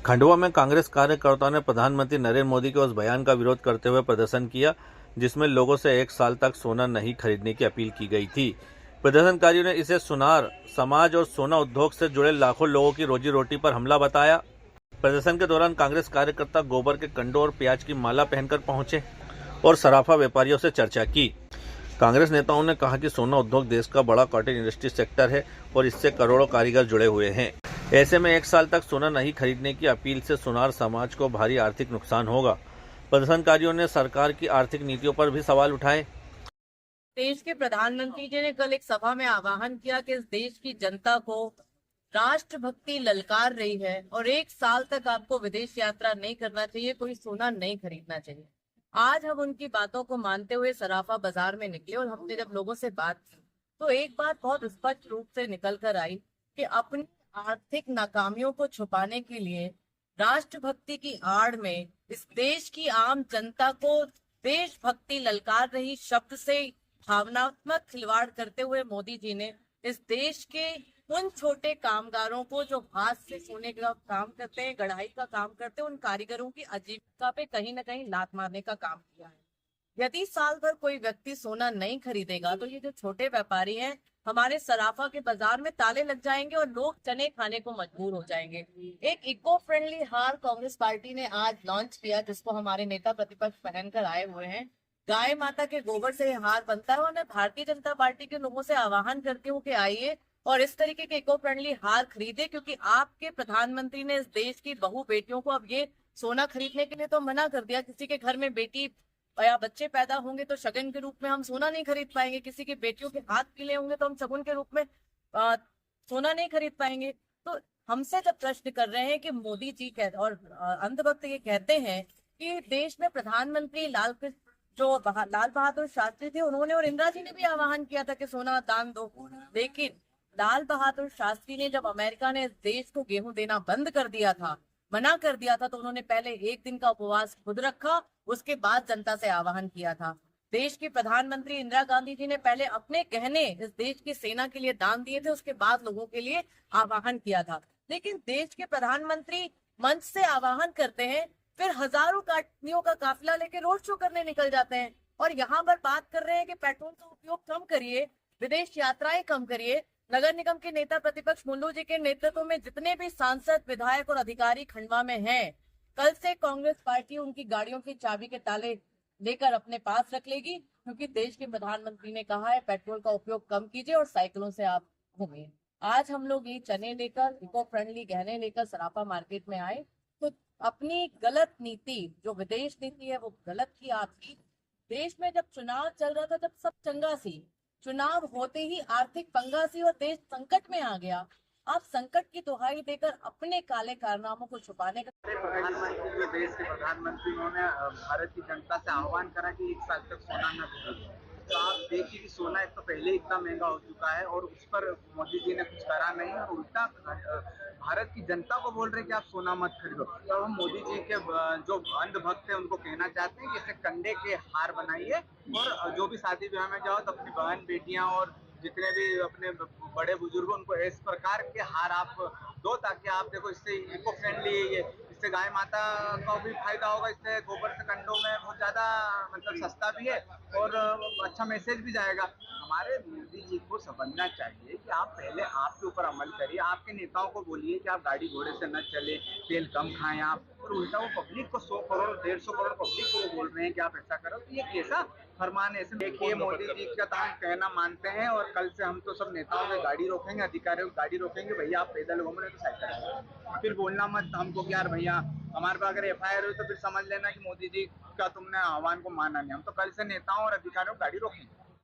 खंडवा में कांग्रेस कार्यकर्ताओं ने प्रधानमंत्री नरेंद्र मोदी के उस बयान का विरोध करते हुए प्रदर्शन किया जिसमें लोगों से 1 साल तक सोना नहीं खरीदने की अपील की गई थी। प्रदर्शनकारियों ने इसे सुनार समाज और सोना उद्योग से जुड़े लाखों लोगों की रोजी रोटी पर हमला बताया। प्रदर्शन के दौरान कांग्रेस कार्यकर्ता गोबर के कंडों और प्याज की माला पहनकर पहुंचे और सराफा व्यापारियों से चर्चा की। कांग्रेस नेताओं ने कहा कि सोना उद्योग देश का बड़ा कॉटेज इंडस्ट्री सेक्टर है और इससे करोड़ों कारीगर जुड़े हुए हैं। ऐसे में 1 साल तक सोना नहीं खरीदने की अपील से सुनार समाज को भारी आर्थिक नुकसान होगा। प्रदर्शनकारियों ने सरकार की आर्थिक नीतियों पर भी सवाल उठाए। देश के प्रधानमंत्री जी ने कल एक सभा में आह्वान किया कि इस देश की जनता को राष्ट्रभक्ति ललकार रही है और 1 साल तक आपको विदेश यात्रा नहीं करना चाहिए, कोई सोना नहीं खरीदना चाहिए। आज हम उनकी बातों को मानते हुए सराफा बाजार में निकले और हमने जब लोगों से बात की तो एक बात बहुत स्पष्ट रूप से निकल कर आई कि अपनी आर्थिक नाकामियों को छुपाने के लिए राष्ट्रभक्ति की आड़ में इस देश की आम जनता को देशभक्ति ललकार रही शब्द से भावनात्मक खिलवाड़ करते हुए मोदी जी ने इस देश के उन छोटे कामगारों को जो हाथ से सोने का काम करते हैं, कढ़ाई का काम करते हैं, उन कारीगरों की आजीविका पे कहीं ना कहीं लात मारने का काम किया है। यदि साल भर कोई व्यक्ति सोना नहीं खरीदेगा तो ये जो छोटे व्यापारी हैं हमारे सराफा के बाजार में ताले लग जाएंगे और लोग चने खाने को मजबूर हो जाएंगे। एक इको फ्रेंडली हार कांग्रेस पार्टी ने आज लॉन्च किया जिसको हमारे नेता प्रतिपक्ष पहनकर आए हुए हैं। गाय माता के गोबर से हार बनता है और मैं भारतीय जनता पार्टी के लोगों से आह्वान करती हूँ कि आइए और इस तरीके के इको फ्रेंडली हार खरीदे, क्योंकि आपके प्रधानमंत्री ने इस देश की बहू बेटियों को अब ये सोना खरीदने के लिए तो मना कर दिया। किसी के घर में बेटी या बच्चे पैदा होंगे तो शगन के रूप में हम सोना नहीं खरीद पाएंगे, किसी के बेटियों के हाथ पीले होंगे तो हम शगुन के रूप में सोना नहीं खरीद पाएंगे। तो हमसे जब प्रश्न कर रहे हैं कि मोदी जी कहते और अंधभक्त ये कहते हैं कि देश में प्रधानमंत्री लाल बहादुर शास्त्री थे, उन्होंने और इंदिरा जी ने भी आह्वान किया था कि सोना दान दो, लेकिन लाल बहादुर शास्त्री ने जब अमेरिका ने इस देश को गेहूं देना बंद कर दिया था, मना कर दिया था, तो उन्होंने पहले 1 दिन का उपवास खुद रखा, उसके बाद जनता से आह्वान किया था। देश की प्रधानमंत्री इंदिरा गांधी जी ने पहले अपने गहने इस देश की सेना के लिए दान दिए थे, उसके बाद लोगों के लिए आह्वान किया था। लेकिन देश के प्रधानमंत्री मंच से आह्वान करते हैं, फिर हजारों गाड़ियों का काफिला लेके रोड शो करने निकल जाते हैं और यहाँ पर बात कर रहे हैं कि पेट्रोल का उपयोग कम करिए, विदेश यात्राएं कम करिए। नगर निगम के नेता प्रतिपक्ष मुल्लू जी के नेतृत्व में जितने भी सांसद, विधायक और अधिकारी खंडवा में हैं, कल से कांग्रेस पार्टी उनकी गाड़ियों की चाबी के ताले लेकर अपने पास रख लेगी, क्योंकि देश के प्रधानमंत्री ने कहा है पेट्रोल का उपयोग कम कीजिए और साइकिलों से आप घूमिए। आज हम लोग ये चने लेकर, इको फ्रेंडली गहने लेकर सराफा मार्केट में आए तो अपनी गलत नीति, जो विदेश नीति है वो गलत की आपकी। देश में जब चुनाव चल रहा था, जब सब चंगा सी, चुनाव होते ही आर्थिक पंगा सी और देश संकट में आ गया। आप संकट की दुहाई देकर अपने काले कारनामों को छुपाने का प्रधानमंत्री, जो देश के प्रधानमंत्री, उन्होंने भारत की जनता से आह्वान करा कि 1 साल तक सोना न खरीदे। तो आप देखिए कि सोना एक तो पहले इतना महंगा हो चुका है और उस पर मोदी जी ने कुछ करा नहीं और उल्टा भारत की जनता को बोल रहे कि आप सोना मत खरीदो। तो हम मोदी जी के जो अंधभक्त है उनको कहना चाहते हैं कि इसे कंडे के हार बनाइए और जो भी शादी ब्याह में जाओ तो अपनी बहन बेटियां और जितने भी अपने बड़े बुजुर्ग उनको इस प्रकार के हार आप दो, ताकि आप देखो इससे इको फ्रेंडली ये, इससे गाय माता का भी फायदा होगा, इससे गोबर से कंडों में बहुत ज्यादा मतलब सस्ता भी है और अच्छा मैसेज भी जाएगा। हमारे मोदी जी को समझना चाहिए कि आप पहले आपके ऊपर अमल करिए, आपके नेताओं को बोलिए कि आप गाड़ी घोड़े से न चले, तेल कम खाएं आप, और उल्टा वो पब्लिक को 100 करोड़ 150 करोड़ पब्लिक को वो बोल रहे हैं कि आप ऐसा करो। तो ये कैसा फरमान है? देखिए मोदी जी का तो हम कहना मानते हैं और कल से हम तो सब नेताओं में गाड़ी रोकेंगे, अधिकारियों की गाड़ी रोकेंगे, भैया आप पैदल घूम रहे तो साइकिल, फिर बोलना मत हमको कि यार भैया हमारे पास अगर FIR हुई तो फिर समझ लेना कि मोदी जी का तुमने आह्वान को माना नहीं। हम तो कल से नेताओं और अधिकारियों को गाड़ी रोकेंगे।